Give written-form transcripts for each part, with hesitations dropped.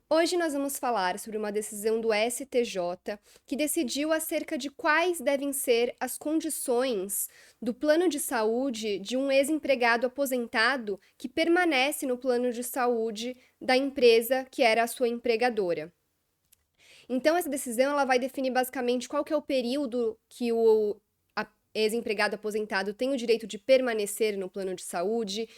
Hoje nós vamos falar sobre uma decisão do STJ que decidiu acerca de quais devem ser as condições do plano de saúde de um ex-empregado aposentado que permanece no plano de saúde da empresa que era a sua empregadora. Então, essa decisão ela vai definir basicamente qual que é o período que o ex-empregado aposentado tem o direito de permanecer no plano de saúde,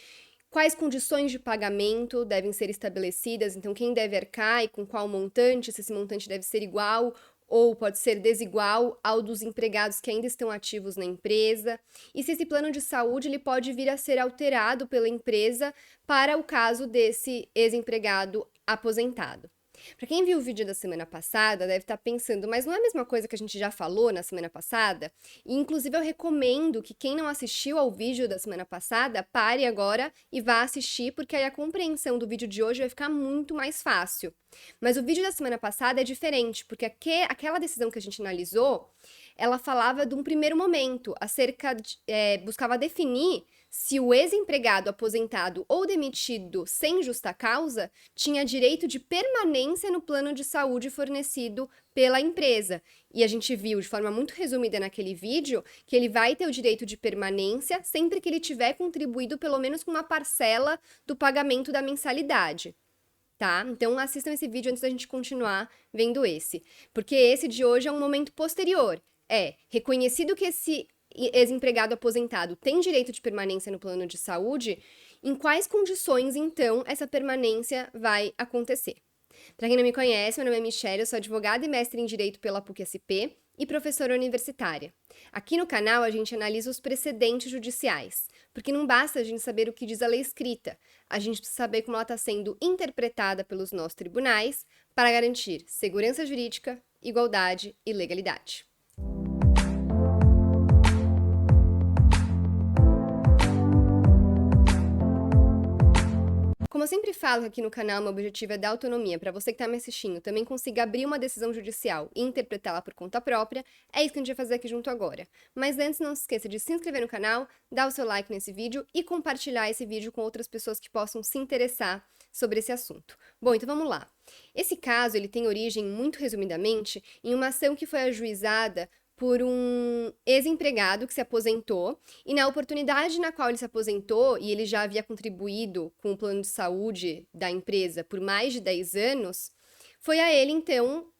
quais condições de pagamento devem ser estabelecidas, então quem deve arcar e com qual montante, se esse montante deve ser igual ou pode ser desigual ao dos empregados que ainda estão ativos na empresa, e se esse plano de saúde ele pode vir a ser alterado pela empresa para o caso desse ex-empregado aposentado. Para quem viu o vídeo da semana passada, deve estar pensando, mas não é a mesma coisa que a gente já falou na semana passada? E, inclusive, eu recomendo que quem não assistiu ao vídeo da semana passada, pare agora e vá assistir, porque aí a compreensão do vídeo de hoje vai ficar muito mais fácil. Mas o vídeo da semana passada é diferente, porque aquela decisão que a gente analisou, ela falava de um primeiro momento, buscava definir se o ex-empregado aposentado ou demitido sem justa causa tinha direito de permanência no plano de saúde fornecido pela empresa. E a gente viu de forma muito resumida naquele vídeo que ele vai ter o direito de permanência sempre que ele tiver contribuído pelo menos com uma parcela do pagamento da mensalidade. Tá? Então assistam esse vídeo antes da gente continuar vendo esse. Porque esse de hoje é um momento posterior. É reconhecido que esse ex-empregado aposentado tem direito de permanência no plano de saúde, em quais condições, então, essa permanência vai acontecer? Para quem não me conhece, meu nome é Michelle, eu sou advogada e mestre em Direito pela PUC-SP e professora universitária. Aqui no canal a gente analisa os precedentes judiciais, porque não basta a gente saber o que diz a lei escrita, a gente precisa saber como ela está sendo interpretada pelos nossos tribunais para garantir segurança jurídica, igualdade e legalidade. Como eu sempre falo aqui no canal, meu objetivo é dar autonomia para você que está me assistindo também consiga abrir uma decisão judicial e interpretá-la por conta própria. É isso que a gente vai fazer aqui junto agora. Mas antes, não se esqueça de se inscrever no canal, dar o seu like nesse vídeo e compartilhar esse vídeo com outras pessoas que possam se interessar sobre esse assunto. Bom, então vamos lá. Esse caso ele tem origem, muito resumidamente, em uma ação que foi ajuizada por um ex-empregado que se aposentou, e na oportunidade na qual ele se aposentou, e ele já havia contribuído com o plano de saúde da empresa por mais de 10 anos, foi a ele, então,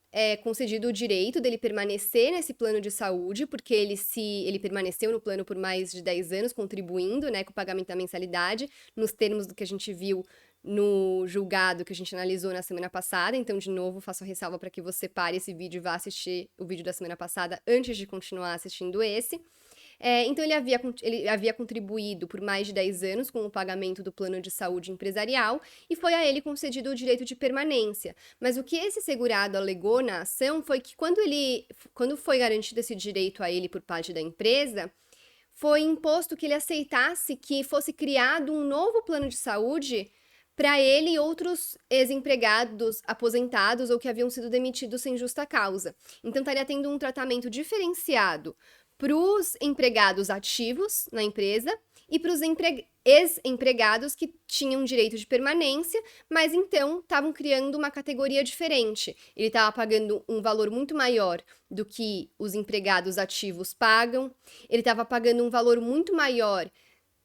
concedido o direito dele permanecer nesse plano de saúde, porque ele permaneceu no plano por mais de 10 anos, contribuindo, né, com o pagamento da mensalidade, nos termos do que a gente viu no julgado que a gente analisou na semana passada. Então, de novo, faço a ressalva para que você pare esse vídeo e vá assistir o vídeo da semana passada antes de continuar assistindo esse. Então, ele havia contribuído por mais de 10 anos com o pagamento do plano de saúde empresarial e foi a ele concedido o direito de permanência. Mas o que esse segurado alegou na ação foi que quando foi garantido esse direito a ele por parte da empresa, foi imposto que ele aceitasse que fosse criado um novo plano de saúde para ele e outros ex-empregados aposentados ou que haviam sido demitidos sem justa causa. Então, estaria tendo um tratamento diferenciado para os empregados ativos na empresa e para os ex-empregados que tinham direito de permanência, mas então estavam criando uma categoria diferente. Ele estava pagando um valor muito maior do que os empregados ativos pagam, ele estava pagando um valor muito maior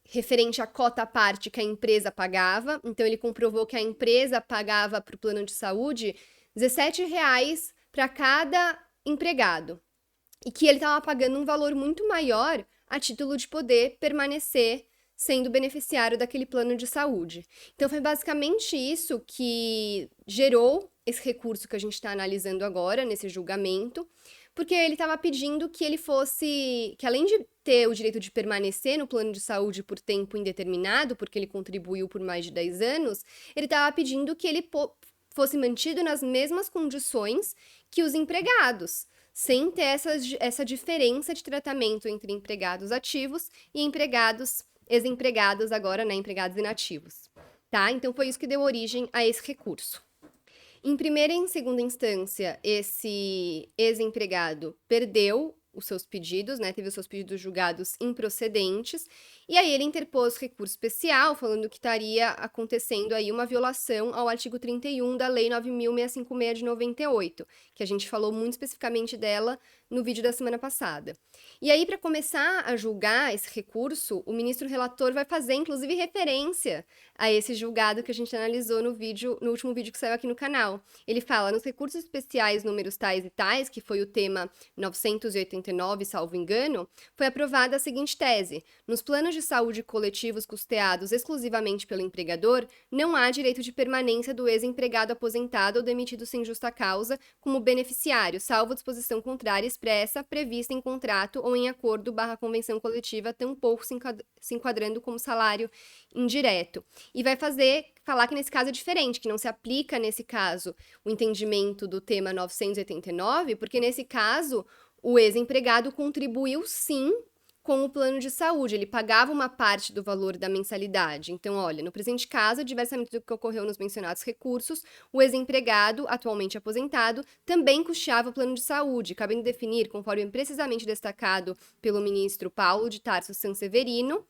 referente à cota à parte que a empresa pagava. Então, ele comprovou que a empresa pagava para o plano de saúde R$17 para cada empregado. E que ele estava pagando um valor muito maior a título de poder permanecer sendo beneficiário daquele plano de saúde. Então, foi basicamente isso que gerou esse recurso que a gente está analisando agora, nesse julgamento, porque ele estava pedindo que ele fosse, que além de ter o direito de permanecer no plano de saúde por tempo indeterminado, porque ele contribuiu por mais de 10 anos, ele estava pedindo que ele fosse mantido nas mesmas condições que os empregados, sem ter essa diferença de tratamento entre empregados ativos e ex-empregados agora, né, empregados inativos, tá? Então foi isso que deu origem a esse recurso. Em primeira e em segunda instância, esse ex-empregado perdeu os seus pedidos, né, teve os seus pedidos julgados improcedentes, e aí ele interpôs recurso especial, falando que estaria acontecendo aí uma violação ao artigo 31 da Lei 9.656 de 98, que a gente falou muito especificamente dela no vídeo da semana passada. E aí, para começar a julgar esse recurso, o ministro relator vai fazer, inclusive, referência a esse julgado que a gente analisou no último vídeo que saiu aqui no canal. Ele fala, nos recursos especiais números tais e tais, que foi o tema 989, salvo engano, foi aprovada a seguinte tese: nos planos de saúde coletivos custeados exclusivamente pelo empregador, não há direito de permanência do ex-empregado aposentado ou demitido sem justa causa como beneficiário, salvo disposição contrária expressa, prevista em contrato ou em acordo/convenção coletiva, tampouco se enquadrando como salário indireto. E vai falar que nesse caso é diferente, que não se aplica nesse caso o entendimento do tema 989, porque nesse caso o ex-empregado contribuiu sim com o plano de saúde, ele pagava uma parte do valor da mensalidade. Então, olha, no presente caso, diversamente do que ocorreu nos mencionados recursos, o ex-empregado, atualmente aposentado, também custeava o plano de saúde, cabendo definir, conforme precisamente destacado pelo ministro Paulo de Tarso Sanseverino,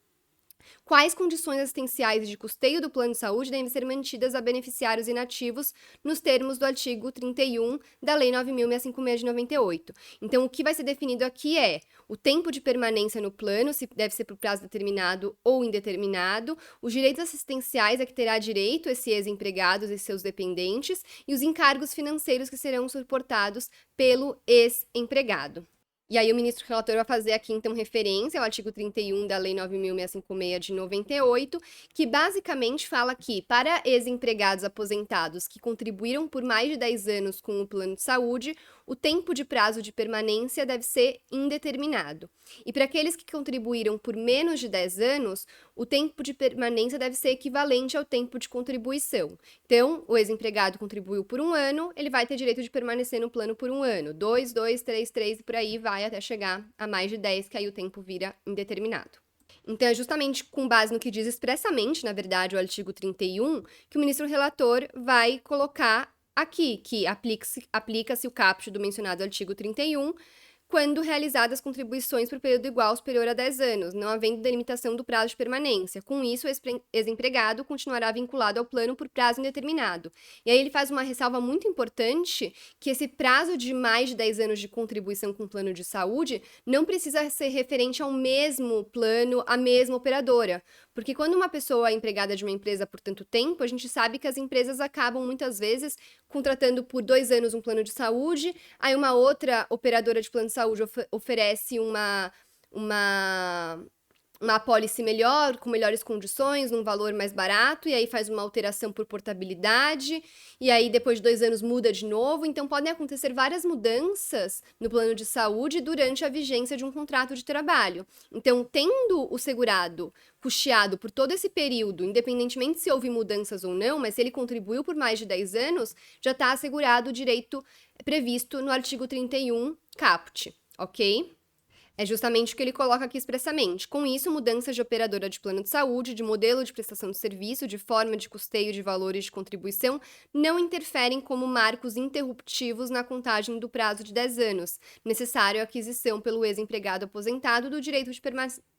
quais condições assistenciais e de custeio do plano de saúde devem ser mantidas a beneficiários inativos nos termos do artigo 31 da Lei 9.656 de 98. Então, o que vai ser definido aqui é o tempo de permanência no plano, se deve ser por prazo determinado ou indeterminado, os direitos assistenciais a que terá direito esse ex-empregado e seus dependentes e os encargos financeiros que serão suportados pelo ex-empregado. E aí o ministro relator vai fazer aqui, então, referência ao artigo 31 da Lei 9.656 de 98, que basicamente fala que, para ex-empregados aposentados que contribuíram por mais de 10 anos com o plano de saúde, o tempo de prazo de permanência deve ser indeterminado. E para aqueles que contribuíram por menos de 10 anos, o tempo de permanência deve ser equivalente ao tempo de contribuição. Então, o ex-empregado contribuiu por um ano, ele vai ter direito de permanecer no plano por um ano. 2, 2, 3, 3 e por aí vai até chegar a mais de 10, que aí o tempo vira indeterminado. Então, é justamente com base no que diz expressamente, na verdade, o artigo 31, que o ministro relator vai colocar aqui, que aplica-se o caput do mencionado artigo 31, quando realizadas contribuições por período igual ou superior a 10 anos, não havendo delimitação do prazo de permanência. Com isso, o ex-empregado continuará vinculado ao plano por prazo indeterminado. E aí ele faz uma ressalva muito importante, que esse prazo de mais de 10 anos de contribuição com o plano de saúde não precisa ser referente ao mesmo plano, à mesma operadora. Porque quando uma pessoa é empregada de uma empresa por tanto tempo, a gente sabe que as empresas acabam, muitas vezes, contratando por 2 anos um plano de saúde, aí uma outra operadora de plano de saúde oferece uma apólice melhor, com melhores condições, num valor mais barato, e aí faz uma alteração por portabilidade, e aí depois de 2 anos muda de novo. Então podem acontecer várias mudanças no plano de saúde durante a vigência de um contrato de trabalho. Então, tendo o segurado custeado por todo esse período, independentemente se houve mudanças ou não, mas se ele contribuiu por mais de 10 anos, já está assegurado o direito previsto no artigo 31 caput, ok? É justamente o que ele coloca aqui expressamente. Com isso, mudanças de operadora de plano de saúde, de modelo de prestação de serviço, de forma de custeio de valores de contribuição, não interferem como marcos interruptivos na contagem do prazo de 10 anos, necessário à aquisição pelo ex-empregado aposentado do direito de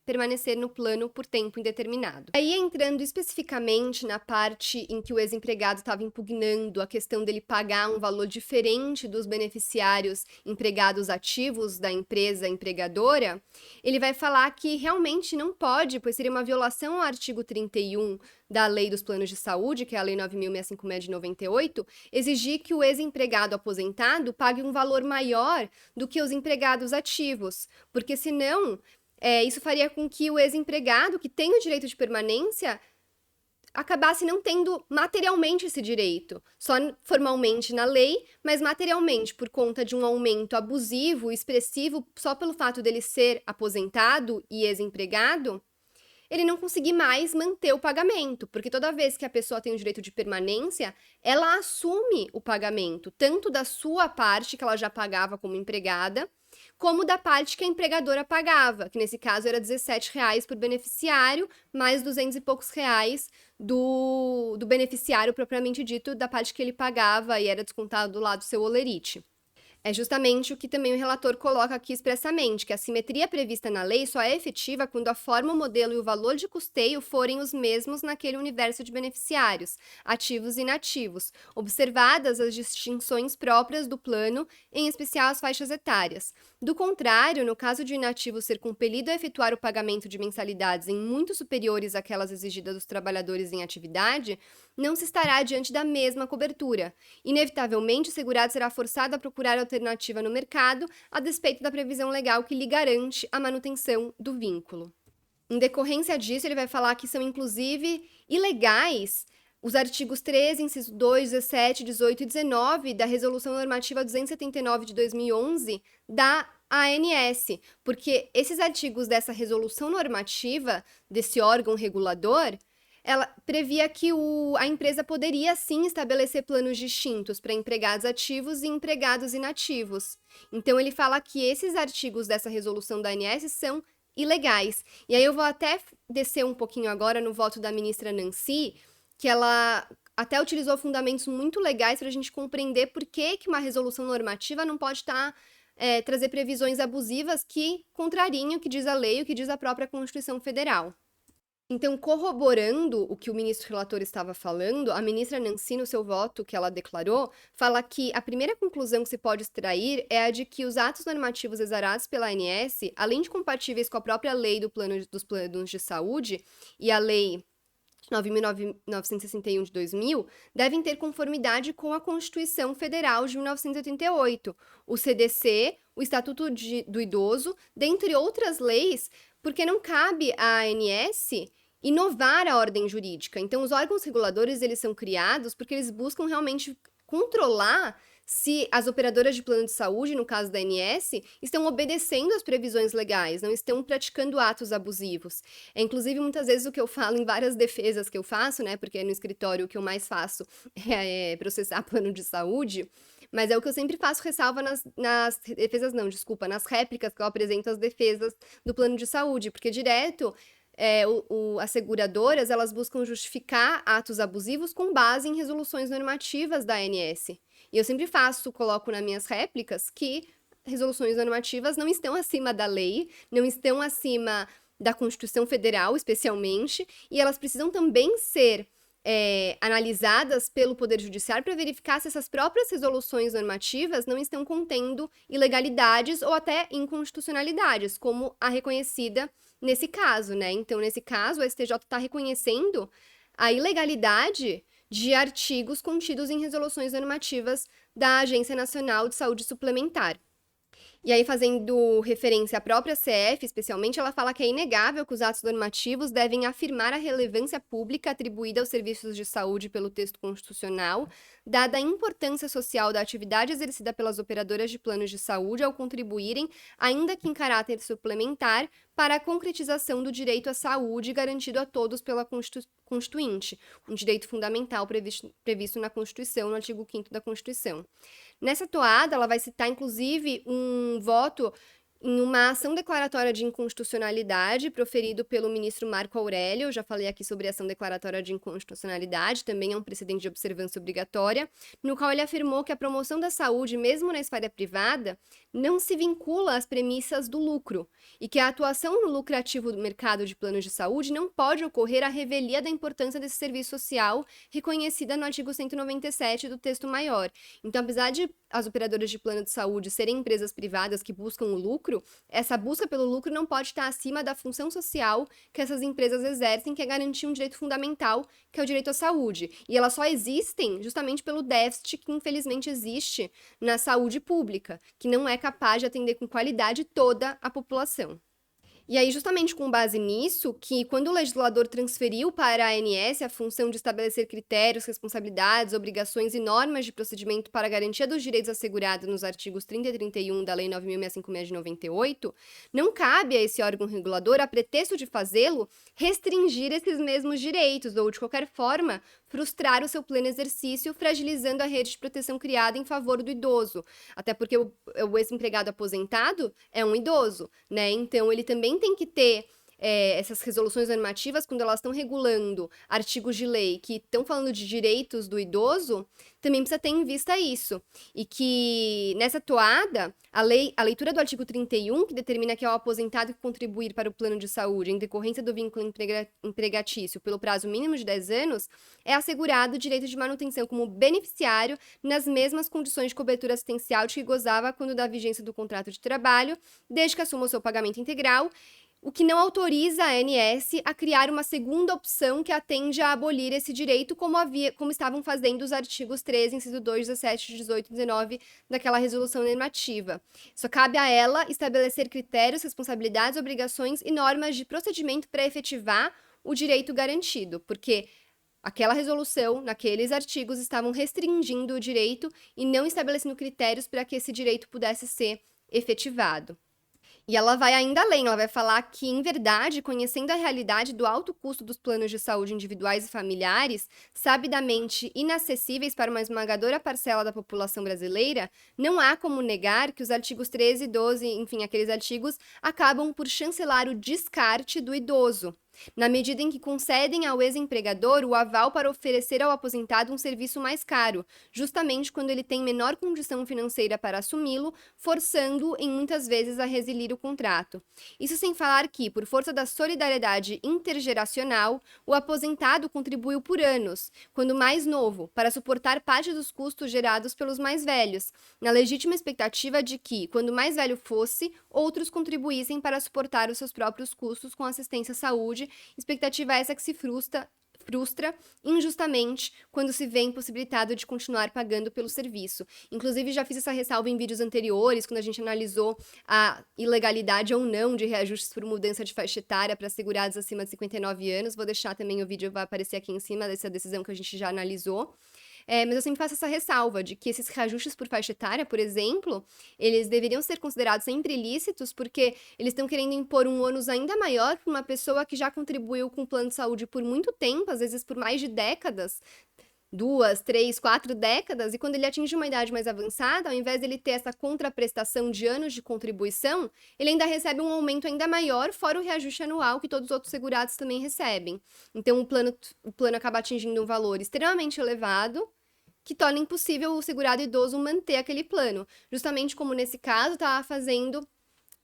permanecer no plano por tempo indeterminado. Aí, entrando especificamente na parte em que o ex-empregado estava impugnando a questão dele pagar um valor diferente dos beneficiários empregados ativos da empresa empregadora, ele vai falar que realmente não pode, pois seria uma violação ao artigo 31 da Lei dos Planos de Saúde, que é a Lei 9.656 de 98, exigir que o ex-empregado aposentado pague um valor maior do que os empregados ativos, porque senão isso faria com que o ex-empregado, que tem o direito de permanência, acabasse não tendo materialmente esse direito, só formalmente na lei, mas materialmente, por conta de um aumento abusivo, expressivo, só pelo fato dele ser aposentado e ex-empregado, ele não conseguir mais manter o pagamento, porque toda vez que a pessoa tem o direito de permanência, ela assume o pagamento, tanto da sua parte, que ela já pagava como empregada, como da parte que a empregadora pagava, que nesse caso era R$17 por beneficiário, mais 200 e poucos reais do beneficiário propriamente dito, da parte que ele pagava e era descontado lá do seu holerite. É justamente o que também o relator coloca aqui expressamente, que a simetria prevista na lei só é efetiva quando a forma, o modelo e o valor de custeio forem os mesmos naquele universo de beneficiários, ativos e inativos, observadas as distinções próprias do plano, em especial as faixas etárias. Do contrário, no caso de o inativo ser compelido a efetuar o pagamento de mensalidades em muito superiores àquelas exigidas dos trabalhadores em atividade, não se estará diante da mesma cobertura. Inevitavelmente, o segurado será forçado a procurar alternativa no mercado, a despeito da previsão legal que lhe garante a manutenção do vínculo. Em decorrência disso, ele vai falar que são, inclusive, ilegais os artigos 13, inciso 2, 17, 18 e 19 da Resolução Normativa 279 de 2011 da ANS, porque esses artigos dessa resolução normativa, desse órgão regulador, ela previa que a empresa poderia sim estabelecer planos distintos para empregados ativos e empregados inativos. Então, ele fala que esses artigos dessa resolução da ANS são ilegais. E aí eu vou até descer um pouquinho agora no voto da ministra Nancy, que ela até utilizou fundamentos muito legais para a gente compreender por que uma resolução normativa não pode trazer previsões abusivas que contrariem o que diz a lei e o que diz a própria Constituição Federal. Então, corroborando o que o ministro relator estava falando, a ministra Nancy, no seu voto que ela declarou, fala que a primeira conclusão que se pode extrair é a de que os atos normativos exarados pela ANS, além de compatíveis com a própria lei dos planos de saúde e a lei 9.961 de 2000, devem ter conformidade com a Constituição Federal de 1988, o CDC, o Estatuto do Idoso, dentre outras leis, porque não cabe à ANS inovar a ordem jurídica. Então, os órgãos reguladores, eles são criados porque eles buscam realmente controlar se as operadoras de plano de saúde, no caso da ANS, estão obedecendo às previsões legais, não estão praticando atos abusivos. É, inclusive, muitas vezes o que eu falo em várias defesas que eu faço, né, porque no escritório o que eu mais faço é processar plano de saúde, mas é o que eu sempre faço ressalva nas defesas, não, desculpa, nas réplicas que eu apresento as defesas do plano de saúde, porque direto as seguradoras, elas buscam justificar atos abusivos com base em resoluções normativas da ANS. E eu sempre coloco nas minhas réplicas que resoluções normativas não estão acima da lei, não estão acima da Constituição Federal, especialmente, e elas precisam também ser analisadas pelo Poder Judiciário para verificar se essas próprias resoluções normativas não estão contendo ilegalidades ou até inconstitucionalidades, como a reconhecida nesse caso, né? Então, nesse caso, o STJ está reconhecendo a ilegalidade de artigos contidos em resoluções normativas da Agência Nacional de Saúde Suplementar. E aí, fazendo referência à própria CF, especialmente, ela fala que é inegável que os atos normativos devem afirmar a relevância pública atribuída aos serviços de saúde pelo texto constitucional, dada a importância social da atividade exercida pelas operadoras de planos de saúde ao contribuírem, ainda que em caráter suplementar, para a concretização do direito à saúde garantido a todos pela Constituinte, um direito fundamental previsto na Constituição, no artigo 5º da Constituição. Nessa toada, ela vai citar, inclusive, um voto em uma ação declaratória de inconstitucionalidade proferido pelo ministro Marco Aurélio. Eu já falei aqui sobre a ação declaratória de inconstitucionalidade, também é um precedente de observância obrigatória, no qual ele afirmou que a promoção da saúde, mesmo na esfera privada, não se vincula às premissas do lucro e que a atuação no lucrativo do mercado de planos de saúde não pode ocorrer à revelia da importância desse serviço social reconhecida no artigo 197 do texto maior. Então, apesar de as operadoras de plano de saúde serem empresas privadas que buscam o lucro, essa busca pelo lucro não pode estar acima da função social que essas empresas exercem, que é garantir um direito fundamental, que é o direito à saúde. E elas só existem justamente pelo déficit que, infelizmente, existe na saúde pública, que não é capaz de atender com qualidade toda a população. E aí, justamente com base nisso, que quando o legislador transferiu para a ANS a função de estabelecer critérios, responsabilidades, obrigações e normas de procedimento para a garantia dos direitos assegurados nos artigos 30 e 31 da Lei 9.656 de 98, não cabe a esse órgão regulador, a pretexto de fazê-lo, restringir esses mesmos direitos ou, de qualquer forma, frustrar o seu pleno exercício, fragilizando a rede de proteção criada em favor do idoso. Até porque o ex-empregado aposentado é um idoso, né? Então, ele também tem que ter essas resoluções normativas, quando elas estão regulando artigos de lei que estão falando de direitos do idoso, também precisa ter em vista isso. E que nessa toada, a leitura do artigo 31, que determina que é o aposentado que contribuir para o plano de saúde em decorrência do vínculo empregatício pelo prazo mínimo de 10 anos, é assegurado o direito de manutenção como beneficiário nas mesmas condições de cobertura assistencial de que gozava quando da vigência do contrato de trabalho, desde que assuma o seu pagamento integral, o que não autoriza a ANS a criar uma segunda opção que atende a abolir esse direito, como estavam fazendo os artigos 13, inciso 2, 17, 18 e 19 daquela resolução normativa. Só cabe a ela estabelecer critérios, responsabilidades, obrigações e normas de procedimento para efetivar o direito garantido, porque aquela resolução, naqueles artigos, estavam restringindo o direito e não estabelecendo critérios para que esse direito pudesse ser efetivado. E ela vai ainda além, ela vai falar que, em verdade, conhecendo a realidade do alto custo dos planos de saúde individuais e familiares, sabidamente inacessíveis para uma esmagadora parcela da população brasileira, não há como negar que os artigos 13 e 12, enfim, aqueles artigos, acabam por chancelar o descarte do idoso, na medida em que concedem ao ex-empregador o aval para oferecer ao aposentado um serviço mais caro, justamente quando ele tem menor condição financeira para assumi-lo, forçando-o em muitas vezes a resilir o contrato. Isso sem falar que, por força da solidariedade intergeracional, o aposentado contribuiu por anos, quando mais novo, para suportar parte dos custos gerados pelos mais velhos, na legítima expectativa de que, quando mais velho fosse, outros contribuíssem para suportar os seus próprios custos com assistência à saúde, expectativa essa que se frustra injustamente quando se vê impossibilitado de continuar pagando pelo serviço. Inclusive, já fiz essa ressalva em vídeos anteriores, quando a gente analisou a ilegalidade ou não de reajustes por mudança de faixa etária para segurados acima de 59 anos. Vou deixar também o vídeo, vai aparecer aqui em cima dessa decisão que a gente já analisou. Mas eu sempre faço essa ressalva de que esses reajustes por faixa etária, por exemplo, eles deveriam ser considerados sempre ilícitos, porque eles estão querendo impor um ônus ainda maior para uma pessoa que já contribuiu com o plano de saúde por muito tempo, às vezes por mais de décadas, 2, 3, 4 décadas, e quando ele atinge uma idade mais avançada, ao invés dele ter essa contraprestação de anos de contribuição, ele ainda recebe um aumento ainda maior, fora o reajuste anual que todos os outros segurados também recebem. Então, o plano acaba atingindo um valor extremamente elevado, que torna impossível o segurado idoso manter aquele plano, justamente como nesse caso estava fazendo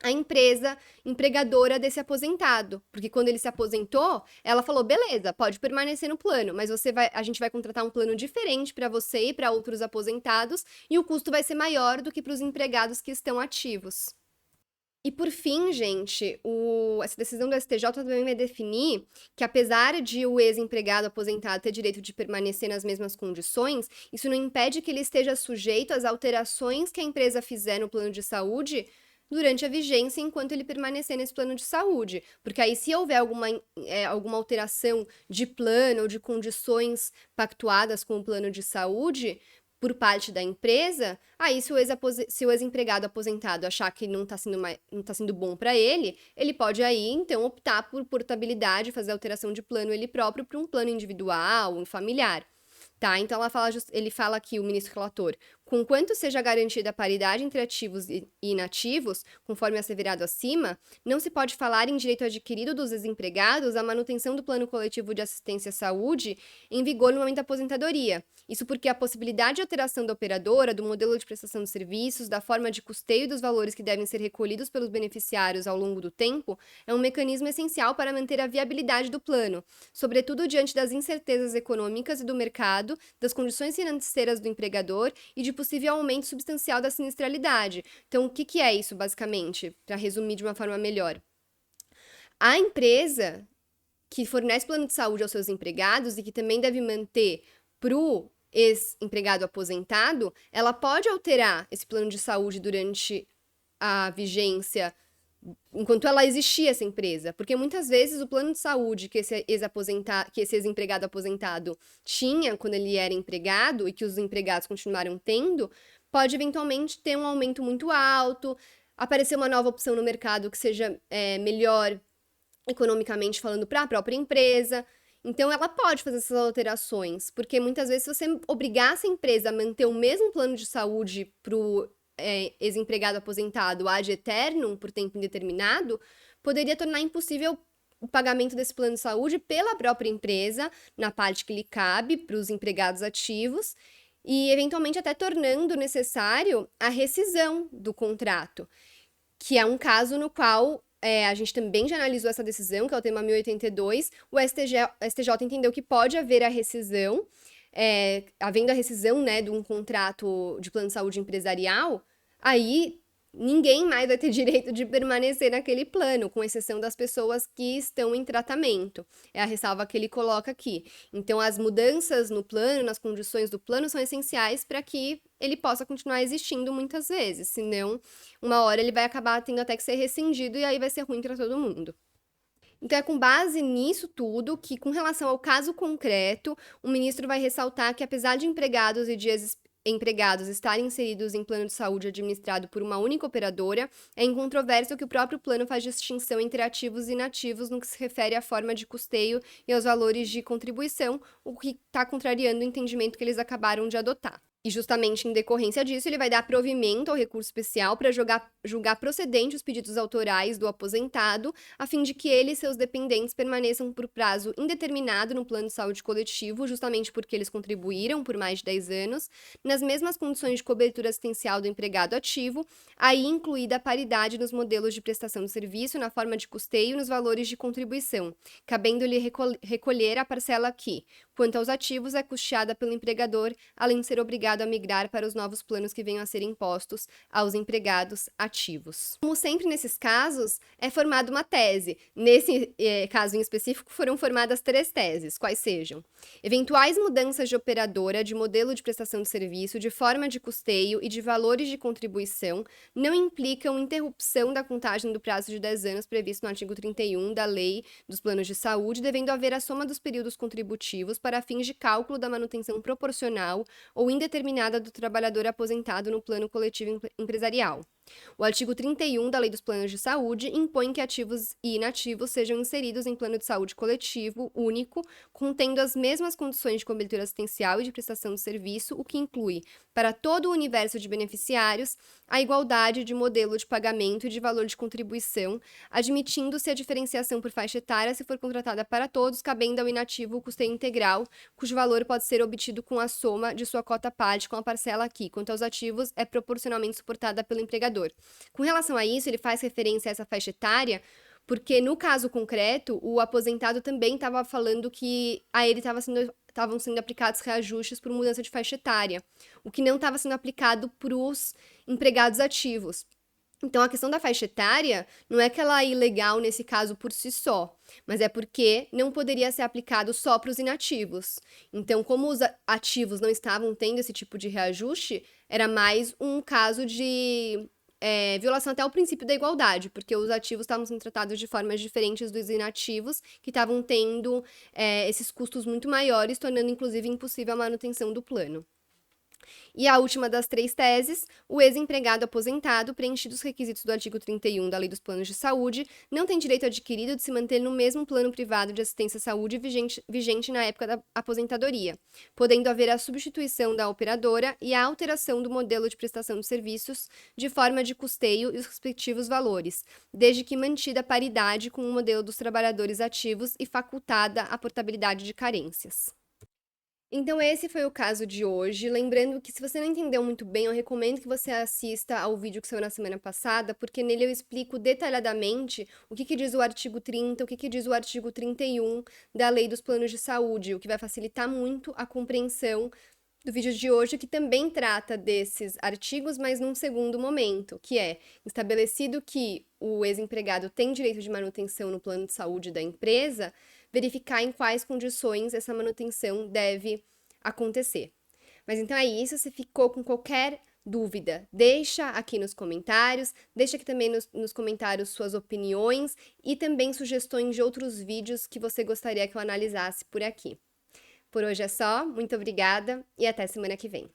a empresa empregadora desse aposentado, porque quando ele se aposentou, ela falou: beleza, pode permanecer no plano, mas a gente vai contratar um plano diferente para você e para outros aposentados, e o custo vai ser maior do que para os empregados que estão ativos. E por fim, gente, essa decisão do STJ também vai definir que, apesar de o ex-empregado aposentado ter direito de permanecer nas mesmas condições, isso não impede que ele esteja sujeito às alterações que a empresa fizer no plano de saúde durante a vigência, enquanto ele permanecer nesse plano de saúde. Porque aí, se houver alguma alteração de plano ou de condições pactuadas com o plano de saúde por parte da empresa, aí se o ex-empregado aposentado achar que não está sendo bom para ele, ele pode aí, então, optar por portabilidade, fazer alteração de plano ele próprio para um plano individual, um familiar. Tá? Então, ele fala aqui, o ministro relator, conquanto seja garantida a paridade entre ativos e inativos, conforme asseverado acima, não se pode falar em direito adquirido dos desempregados a manutenção do plano coletivo de assistência à saúde em vigor no momento da aposentadoria. Isso porque a possibilidade de alteração da operadora, do modelo de prestação de serviços, da forma de custeio e dos valores que devem ser recolhidos pelos beneficiários ao longo do tempo é um mecanismo essencial para manter a viabilidade do plano, sobretudo diante das incertezas econômicas e do mercado, das condições financeiras do empregador e de possível aumento substancial da sinistralidade. Então, o que é isso, basicamente? Para resumir de uma forma melhor. A empresa que fornece plano de saúde aos seus empregados e que também deve manter para o ex-empregado aposentado, ela pode alterar esse plano de saúde durante a vigência, enquanto ela existia essa empresa, porque muitas vezes o plano de saúde que esse ex-empregado aposentado tinha quando ele era empregado e que os empregados continuaram tendo, pode eventualmente ter um aumento muito alto, aparecer uma nova opção no mercado que seja melhor economicamente falando para a própria empresa. Então, ela pode fazer essas alterações, porque muitas vezes, se você obrigasse a empresa a manter o mesmo plano de saúde para o ex-empregado aposentado ad eternum, por tempo indeterminado, poderia tornar impossível o pagamento desse plano de saúde pela própria empresa, na parte que lhe cabe, para os empregados ativos, e eventualmente até tornando necessário a rescisão do contrato, que é um caso no qual a gente também já analisou essa decisão, que é o tema 1082, o STJ entendeu que pode haver a rescisão, havendo a rescisão, né, de um contrato de plano de saúde empresarial, aí ninguém mais vai ter direito de permanecer naquele plano, com exceção das pessoas que estão em tratamento. É a ressalva que ele coloca aqui. Então, as mudanças no plano, nas condições do plano, são essenciais para que ele possa continuar existindo muitas vezes, senão, uma hora ele vai acabar tendo até que ser rescindido e aí vai ser ruim para todo mundo. Então, é com base nisso tudo que, com relação ao caso concreto, o ministro vai ressaltar que, apesar de empregados e empregados estarem inseridos em plano de saúde administrado por uma única operadora, é incontroverso que o próprio plano faz distinção entre ativos e inativos no que se refere à forma de custeio e aos valores de contribuição, o que está contrariando o entendimento que eles acabaram de adotar. E justamente em decorrência disso, ele vai dar provimento ao recurso especial para julgar procedente os pedidos autorais do aposentado, a fim de que ele e seus dependentes permaneçam por prazo indeterminado no plano de saúde coletivo, justamente porque eles contribuíram por mais de 10 anos, nas mesmas condições de cobertura assistencial do empregado ativo, aí incluída a paridade nos modelos de prestação de serviço, na forma de custeio e nos valores de contribuição, cabendo-lhe recolher a parcela que, quanto aos ativos, é custeada pelo empregador, além de ser obrigado a migrar para os novos planos que venham a ser impostos aos empregados ativos. Como sempre nesses casos, é formada uma tese. Nesse caso em específico, foram formadas 3 teses, quais sejam: eventuais mudanças de operadora, de modelo de prestação de serviço, de forma de custeio e de valores de contribuição não implicam interrupção da contagem do prazo de 10 anos previsto no artigo 31 da Lei dos Planos de Saúde, devendo haver a soma dos períodos contributivos para fins de cálculo da manutenção proporcional ou indeterminada do trabalhador aposentado no plano coletivo empresarial. O artigo 31 da Lei dos Planos de Saúde impõe que ativos e inativos sejam inseridos em plano de saúde coletivo único, contendo as mesmas condições de cobertura assistencial e de prestação de serviço, o que inclui, para todo o universo de beneficiários, a igualdade de modelo de pagamento e de valor de contribuição, admitindo-se a diferenciação por faixa etária se for contratada para todos, cabendo ao inativo o custeio integral, cujo valor pode ser obtido com a soma de sua cota-parte com a parcela que, quanto aos ativos, é proporcionalmente suportada pelo empregador. Com relação a isso, ele faz referência a essa faixa etária, porque no caso concreto, o aposentado também estava falando que a ele estavam sendo aplicados reajustes por mudança de faixa etária, o que não estava sendo aplicado para os empregados ativos. Então, a questão da faixa etária não é que ela é ilegal nesse caso por si só, mas é porque não poderia ser aplicado só para os inativos. Então, como os ativos não estavam tendo esse tipo de reajuste, era mais um caso de violação até ao princípio da igualdade, porque os ativos estavam sendo tratados de formas diferentes dos inativos, que estavam tendo esses custos muito maiores, tornando inclusive impossível a manutenção do plano. E a última das 3 teses, o ex-empregado aposentado, preenchido os requisitos do artigo 31 da Lei dos Planos de Saúde, não tem direito adquirido de se manter no mesmo plano privado de assistência à saúde vigente na época da aposentadoria, podendo haver a substituição da operadora e a alteração do modelo de prestação de serviços de forma de custeio e os respectivos valores, desde que mantida a paridade com o modelo dos trabalhadores ativos e facultada a portabilidade de carências. Então, esse foi o caso de hoje. Lembrando que, se você não entendeu muito bem, eu recomendo que você assista ao vídeo que saiu na semana passada, porque nele eu explico detalhadamente o que diz o artigo 30, o que diz o artigo 31 da Lei dos Planos de Saúde, o que vai facilitar muito a compreensão do vídeo de hoje, que também trata desses artigos, mas num segundo momento, que é estabelecido que o ex-empregado tem direito de manutenção no plano de saúde da empresa, verificar em quais condições essa manutenção deve acontecer. Mas então é isso, se ficou com qualquer dúvida, deixa aqui nos comentários, deixa aqui também nos comentários suas opiniões e também sugestões de outros vídeos que você gostaria que eu analisasse por aqui. Por hoje é só, muito obrigada e até semana que vem.